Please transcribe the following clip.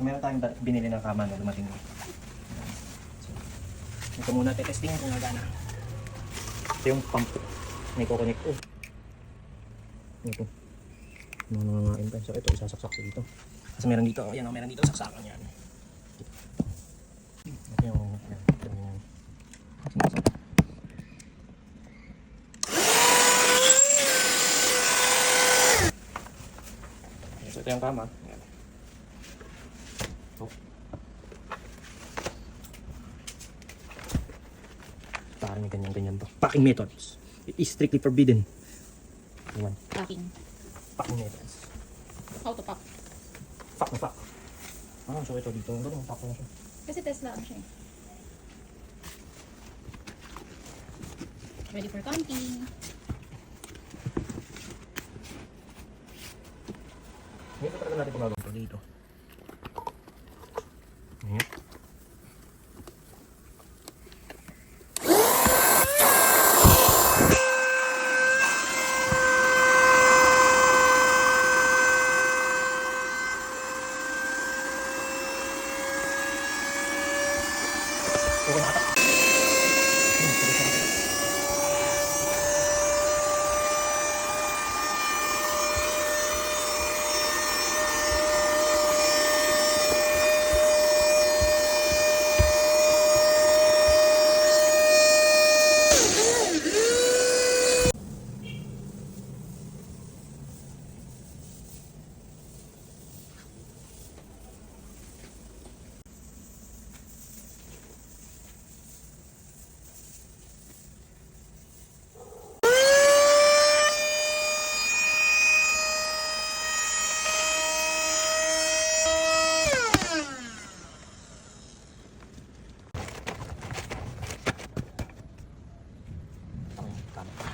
Meron tayong binili ng kama na dumating. So, ito muna testing kung nagana. Ito yung pump. May kukonek ko. Ito. Nangangain pa. So ito isasaksak ko dito. Kasi meron dito. Ayan o, meron dito saksakan yan. Ito yung yan. So ito yung kama. Ayan. Oh. Parang may ganyan-ganyan to. Packing methods. It is strictly forbidden. Ayan. Packing. Packing methods. How to pack? Pack na pack. Ah, so ito dito. Ito pack na siya. Kasi Tesla ano siya eh. Ready for camping. Dito talaga natin pumagawa ito dito. Ayan. Ito na ata. Tama.